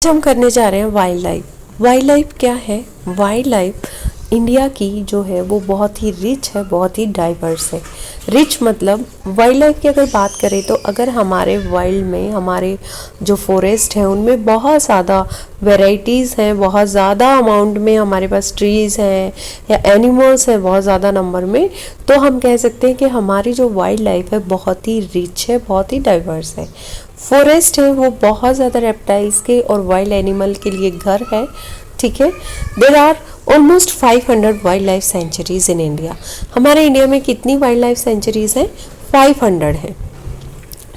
हम करने जा रहे हैं वाइल्ड लाइफ। वाइल्ड लाइफ क्या है? वाइल्ड लाइफ इंडिया की जो है वो बहुत ही रिच है, बहुत ही डाइवर्स है। रिच मतलब वाइल्ड लाइफ की अगर बात करें तो अगर हमारे वाइल्ड में हमारे जो फॉरेस्ट हैं उनमें बहुत ज़्यादा वेराइटीज़ हैं, बहुत ज़्यादा अमाउंट में हमारे पास ट्रीज़ हैं या एनिमल्स हैं बहुत ज़्यादा नंबर में, तो हम कह सकते हैं कि हमारी जो वाइल्ड लाइफ है बहुत ही रिच है, बहुत ही डाइवर्स है। फॉरेस्ट है वो बहुत ज़्यादा रेप्टाइल्स के और वाइल्ड एनिमल के लिए घर है। ठीक है, there are almost 500 wildlife sanctuaries in India. हमारे इंडिया में कितनी वाइल्ड लाइफ सेंचुरीज हैं? 500 है।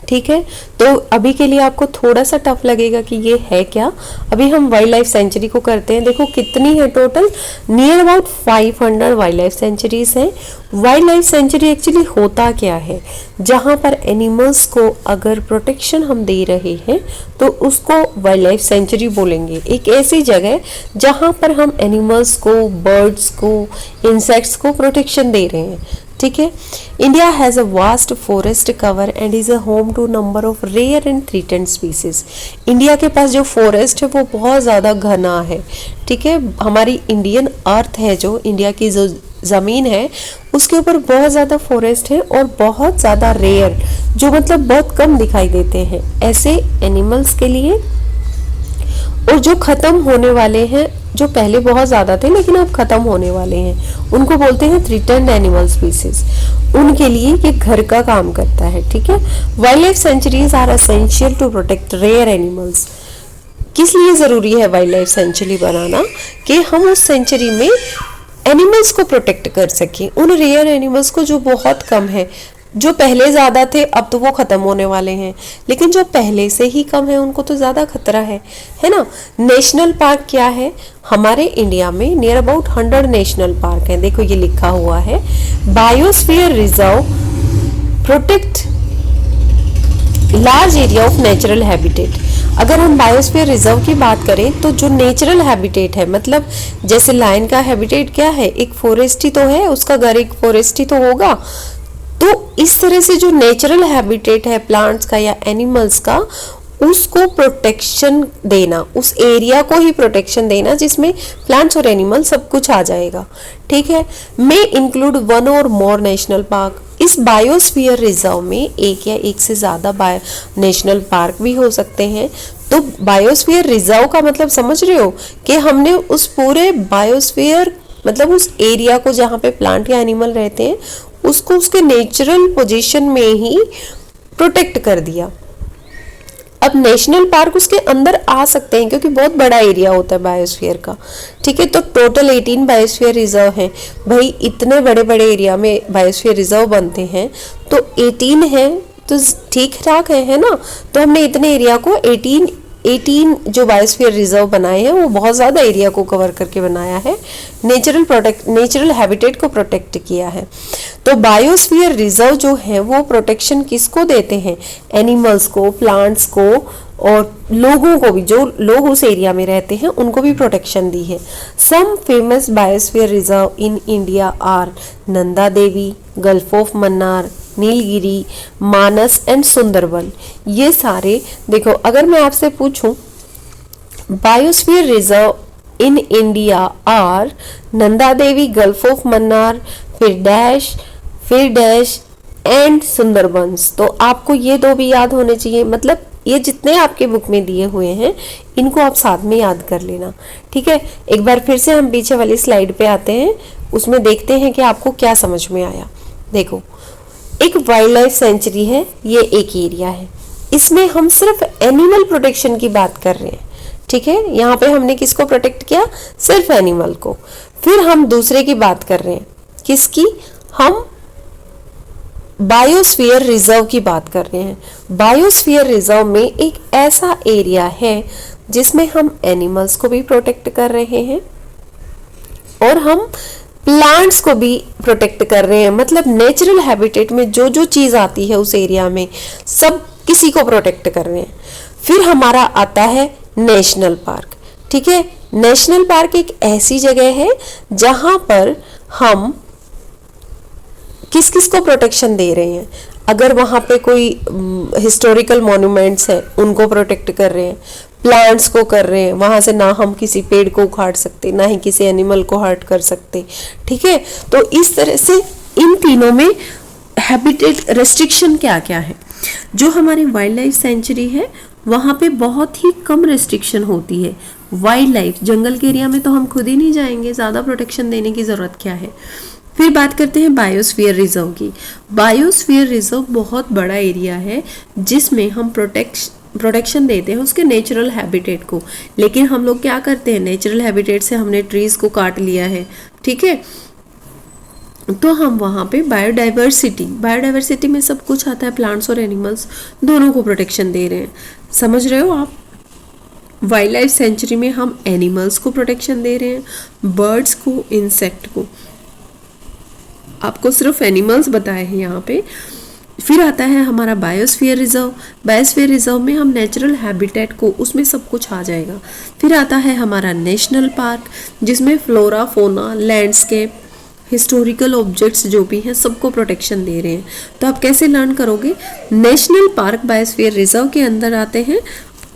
ठीक है, तो अभी के लिए आपको थोड़ा सा टफ लगेगा कि ये है क्या। अभी हम वाइल्ड लाइफ सेंचुरी को करते हैं। देखो कितनी है total, near about 500 wildlife centuries हैं। वाइल्ड लाइफ सेंचुरी एक्चुअली होता क्या है? जहाँ पर एनिमल्स को अगर प्रोटेक्शन हम दे रहे हैं तो उसको वाइल्ड लाइफ सेंचुरी बोलेंगे। एक ऐसी जगह जहाँ पर हम एनिमल्स को, बर्ड्स को, इंसेक्ट्स को प्रोटेक्शन दे रहे हैं। ठीक है, India has a vast forest cover and is a home to number of rare and threatened species. India के पास जो फॉरेस्ट है वो बहुत ज़्यादा घना है। ठीक है, हमारी इंडियन अर्थ है, जो इंडिया की जो ज़मीन है उसके ऊपर बहुत ज़्यादा फॉरेस्ट है और बहुत ज़्यादा रेयर, जो मतलब बहुत कम दिखाई देते हैं ऐसे एनिमल्स के लिए, और जो ख़त्म होने वाले हैं, जो पहले बहुत ज़्यादा थे लेकिन अब ख़त्म होने वाले हैं, उनको बोलते हैं थ्रेटेंड एनिमल स्पीसीज। उनके लिए ये घर का काम करता है। ठीक है, wildlife sanctuaries are essential to protect rare animals. किस लिए ज़रूरी है वाइल्ड लाइफ सेंचुरी बनाना? कि हम उस सेंचुरी में एनिमल्स को प्रोटेक्ट कर सकें, उन रेयर एनिमल्स को जो बहुत कम है। जो पहले ज़्यादा थे अब तो वो ख़त्म होने वाले हैं, लेकिन जो पहले से ही कम है उनको तो ज़्यादा खतरा है ना। नेशनल पार्क क्या है? हमारे इंडिया में नियर अबाउट 100 नेशनल पार्क हैं। देखो ये लिखा हुआ है, biosphere reserve protect large area of natural habitat. अगर हम बायोस्फीयर रिजर्व की बात करें तो जो नेचुरल हैबिटेट है, मतलब जैसे लायन का हैबिटेट क्या है? एक फॉरेस्ट ही तो है, उसका घर एक फॉरेस्ट ही तो होगा। तो इस तरह से जो नेचुरल हैबिटेट है प्लांट्स का या एनिमल्स का, उसको प्रोटेक्शन देना, उस एरिया को ही प्रोटेक्शन देना जिसमें प्लांट्स और एनिमल सब कुछ आ जाएगा। ठीक है, मे इंक्लूड वन और मोर नेशनल पार्क। इस बायोस्फीयर रिजर्व में एक या एक से ज़्यादा नेशनल पार्क भी हो सकते हैं। तो बायोस्फीयर रिजर्व का मतलब समझ रहे हो कि हमने उस पूरे बायोस्फीयर मतलब उस एरिया को जहाँ पे प्लांट या एनिमल रहते हैं उसको उसके नेचुरल पोजीशन में ही प्रोटेक्ट कर दिया। अब नेशनल पार्क उसके अंदर आ सकते हैं क्योंकि बहुत बड़ा एरिया होता है बायोस्फीयर का। ठीक है, तो टोटल 18 बायोस्फीयर रिजर्व हैं। भाई इतने बड़े बड़े एरिया में बायोस्फीयर रिजर्व बनते हैं तो 18 है तो ठीक ठाक है ना। तो हमने इतने एरिया को 18 जो बायोस्फीयर रिजर्व बनाए हैं वो बहुत ज़्यादा एरिया को कवर करके बनाया है, नेचुरल हैबिटेट को प्रोटेक्ट किया है। तो बायोस्फीयर रिजर्व जो है वो प्रोटेक्शन किसको देते हैं? एनिमल्स को, प्लांट्स को और लोगों को भी, जो लोग उस एरिया में रहते हैं उनको भी प्रोटेक्शन दी है। Some famous biosphere reserve in India are Nanda Devi, gulf of Mannar, Nilgiri, Manas and Sundarban. ये सारे देखो, अगर मैं आपसे पूछूं biosphere reserve in India are Nanda Devi, gulf of Mannar, फिर डैश एंड सुंदरबंस, तो आपको ये दो भी याद होने चाहिए। मतलब ये जितने आपके बुक में दिए हुए हैं इनको आप साथ में याद कर लेना। ठीक है, एक बार फिर से हम पीछे वाली स्लाइड पे आते हैं, उसमें देखते हैं कि आपको क्या समझ में आया। देखो, एक वाइल्ड लाइफ सेंचुरी है, ये एक एरिया है, इसमें हम सिर्फ एनिमल प्रोटेक्शन की बात कर रहे हैं। ठीक है, यहाँ पे हमने किसको प्रोटेक्ट किया? सिर्फ एनिमल को। फिर हम दूसरे की बात कर रहे हैं, किसकी? हम बायोस्फीयर रिजर्व की बात कर रहे हैं। बायोस्फीयर रिजर्व में एक ऐसा एरिया है जिसमें हम एनिमल्स को भी प्रोटेक्ट कर रहे हैं और हम प्लांट्स को भी प्रोटेक्ट कर रहे हैं। मतलब नेचुरल हैबिटेट में जो जो चीज़ आती है उस एरिया में सब किसी को प्रोटेक्ट कर रहे हैं। फिर हमारा आता है नेशनल पार्क। ठीक है, नेशनल पार्क एक ऐसी जगह है जहां पर हम किस किस को प्रोटेक्शन दे रहे हैं। अगर वहाँ पे कोई हिस्टोरिकल मॉन्यूमेंट्स हैं उनको प्रोटेक्ट कर रहे हैं, प्लांट्स को कर रहे हैं, वहां से ना हम किसी पेड़ को उखाड़ सकते, ना ही किसी एनिमल को हर्ट कर सकते, ठीक है। तो इस तरह से इन तीनों में हैबिटेट रेस्ट्रिक्शन क्या क्या है। जो हमारी वाइल्ड लाइफ सेंचुरी है वहां पे बहुत ही कम रेस्ट्रिक्शन होती है। वाइल्ड लाइफ जंगल के एरिया में तो हम खुद ही नहीं जाएंगे, ज़्यादा प्रोटेक्शन देने की ज़रूरत क्या है। फिर बात करते हैं बायोस्फीयर रिजर्व की। बायोस्फीयर रिजर्व बहुत बड़ा एरिया है जिसमें हम प्रोटेक्शन देते हैं उसके नेचुरल हैबिटेट को। लेकिन हम लोग क्या करते हैं, नेचुरल हैबिटेट से हमने ट्रीज को काट लिया है, ठीक है। तो हम वहाँ पे बायोडाइवर्सिटी में सब कुछ आता है, प्लांट्स और एनिमल्स दोनों को प्रोटेक्शन दे रहे हैं, समझ रहे हो आप। वाइल्ड लाइफ सेंचुरी में हम एनिमल्स को प्रोटेक्शन दे रहे हैं, बर्ड्स को, इंसेक्ट को। आपको सिर्फ एनिमल्स बताए हैं यहाँ पे। फिर आता है हमारा बायोस्फीयर रिजर्व। बायोस्फीयर रिजर्व में हम नेचुरल हैबिटेट को, उसमें सब कुछ आ जाएगा। फिर आता है हमारा नेशनल पार्क जिसमें फ्लोरा, फोना, लैंडस्केप, हिस्टोरिकल ऑब्जेक्ट्स जो भी हैं सबको प्रोटेक्शन दे रहे हैं। तो आप कैसे लर्न करोगे, नेशनल पार्क बायोस्फीयर रिजर्व के अंदर आते हैं,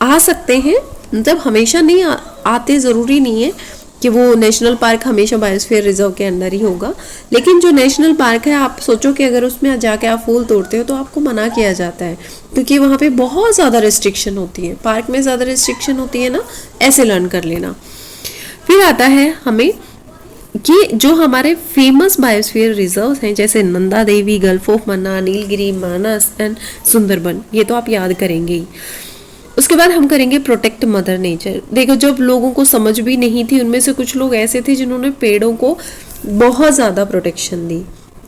आ सकते हैं, मतलब हमेशा नहीं आते, ज़रूरी नहीं है कि वो नेशनल पार्क हमेशा बायोस्फीयर रिजर्व के अंदर ही होगा। लेकिन जो नेशनल पार्क है, आप सोचो कि अगर उसमें जाके आप फूल तोड़ते हो तो आपको मना किया जाता है क्योंकि वहाँ पे बहुत ज़्यादा रिस्ट्रिक्शन होती है। पार्क में ज़्यादा रिस्ट्रिक्शन होती है ना, ऐसे लर्न कर लेना। फिर आता है हमें कि जो हमारे फेमस बायोस्फीयर रिजर्व्स हैं जैसे Nanda Devi, gulf of Mannar, Nilgiri, Manas and Sundarban, ये तो आप याद करेंगे ही। उसके बाद हम करेंगे प्रोटेक्ट मदर नेचर। देखो, जब लोगों को समझ भी नहीं थी, उनमें से कुछ लोग ऐसे थे जिन्होंने पेड़ों को बहुत ज़्यादा प्रोटेक्शन दी।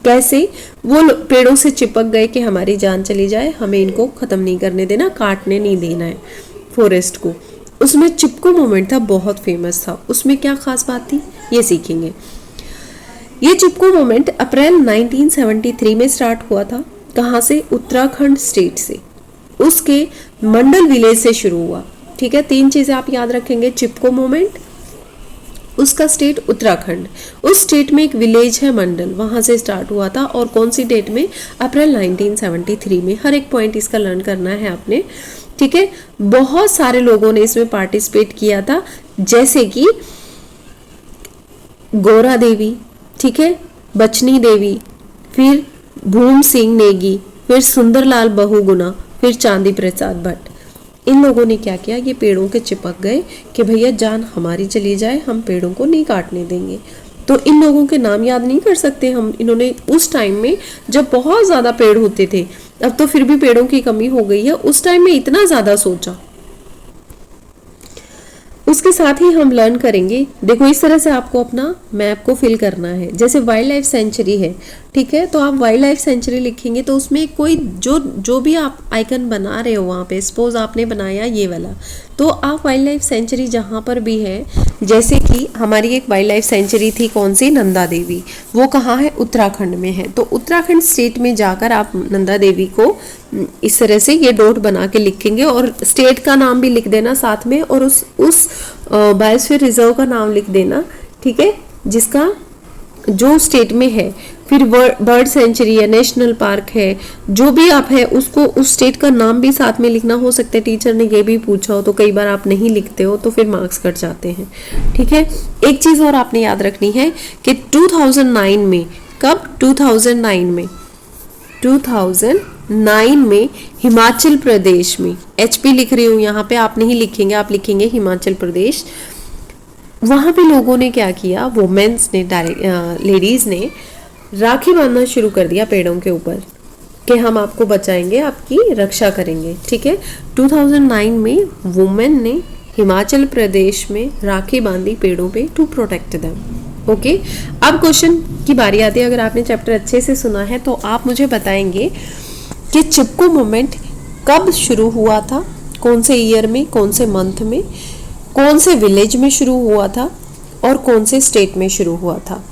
कैसे? वो पेड़ों से चिपक गए कि हमारी जान चली जाए, हमें इनको ख़त्म नहीं करने देना, काटने नहीं देना है फॉरेस्ट को। उसमें चिपको मूवमेंट था, बहुत फेमस था। उसमें क्या खास बात थी, ये सीखेंगे। ये चिपको मूवमेंट अप्रैल 1973 में स्टार्ट हुआ था। कहाँ से? उत्तराखंड स्टेट से, उसके मंडल विलेज से शुरू हुआ, ठीक है। 3 चीजें आप याद रखेंगे, चिपको मूवमेंट, उसका स्टेट उत्तराखंड, उस स्टेट में एक विलेज है मंडल, वहां से स्टार्ट हुआ था। और कौन सी डेट में? अप्रैल 1973 में। हर एक पॉइंट इसका लर्न करना है आपने, ठीक है। बहुत सारे लोगों ने इसमें पार्टिसिपेट किया था, जैसे कि गौरा देवी, ठीक है, बचनी देवी, फिर भूम सिंह नेगी, फिर सुंदरलाल बहुगुणा, फिर चांदी प्रसाद भट्ट। इन लोगों ने क्या किया, ये पेड़ों के चिपक गए कि भैया जान हमारी चली जाए, हम पेड़ों को नहीं काटने देंगे। तो इन लोगों के नाम याद नहीं कर सकते हम। इन्होंने उस टाइम में जब बहुत ज़्यादा पेड़ होते थे, अब तो फिर भी पेड़ों की कमी हो गई है, उस टाइम में इतना ज़्यादा सोचा। उसके साथ ही हम लर्न करेंगे, देखो इस तरह से आपको अपना मैप को फिल करना है। जैसे वाइल्ड लाइफ सेंचुरी है, ठीक है, तो आप वाइल्ड लाइफ सेंचुरी लिखेंगे तो उसमें कोई जो भी आप आइकन बना रहे हो वहाँ पे, सपोज आपने बनाया ये वाला, तो आप वाइल्ड लाइफ सेंचुरी जहाँ पर भी है, जैसे कि हमारी एक वाइल्ड लाइफ सेंचुरी थी, कौन सी? नंदा देवी, वो कहाँ है? उत्तराखंड में है। तो उत्तराखंड स्टेट में जाकर आप नंदा देवी को इस तरह से ये डॉट बना के लिखेंगे और स्टेट का नाम भी लिख देना साथ में, और उस बायोस्फीयर रिजर्व का नाम लिख देना, ठीक है, जिसका जो स्टेट में है। फिर बर्ड सेंचुरी है, नेशनल पार्क है, जो भी आप है उसको उस स्टेट का नाम भी साथ में लिखना। हो सकता है टीचर ने ये भी पूछा हो, तो कई बार आप नहीं लिखते हो तो फिर मार्क्स कट जाते हैं, ठीक है। एक चीज़ और आपने याद रखनी है कि 2009 में, कब? 2009 में हिमाचल प्रदेश में, HP लिख रही हूँ यहाँ पे, आप नहीं लिखेंगे, आप लिखेंगे हिमाचल प्रदेश। वहाँ पे लोगों ने क्या किया, वुमेन्स ने, लेडीज़ ने राखी बांधना शुरू कर दिया पेड़ों के ऊपर कि हम आपको बचाएंगे, आपकी रक्षा करेंगे, ठीक है। 2009 में वुमेन ने हिमाचल प्रदेश में राखी बांधी पेड़ों पे टू प्रोटेक्ट देम। ओके, अब क्वेश्चन की बारी आती है। अगर आपने चैप्टर अच्छे से सुना है तो आप मुझे बताएंगे कि चिपको मूवमेंट कब शुरू हुआ था, कौन से ईयर में, कौन से मंथ में, कौन से विलेज में शुरू हुआ था और कौन से स्टेट में शुरू हुआ था।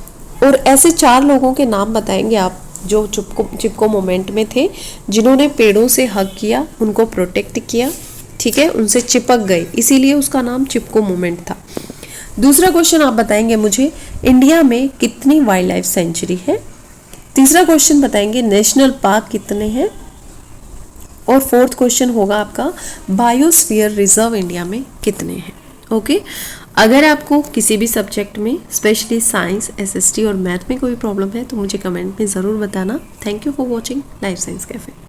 और ऐसे 4 लोगों के नाम बताएंगे आप जो चिपको मूवमेंट में थे, जिन्होंने पेड़ों से हग किया, उनको प्रोटेक्ट किया, ठीक है, उनसे चिपक गए, इसीलिए उसका नाम चिपको मूवमेंट था। दूसरा क्वेश्चन आप बताएंगे मुझे, इंडिया में कितनी वाइल्ड लाइफ सेंचुरी है। तीसरा क्वेश्चन बताएंगे, नेशनल पार्क कितने हैं। और फोर्थ क्वेश्चन होगा आपका बायोस्फीयर रिजर्व इंडिया में कितने हैं। ओके, अगर आपको किसी भी सब्जेक्ट में स्पेशली साइंस, एसएसटी और मैथ में कोई प्रॉब्लम है तो मुझे कमेंट में ज़रूर बताना। Thank you for watching life science cafe.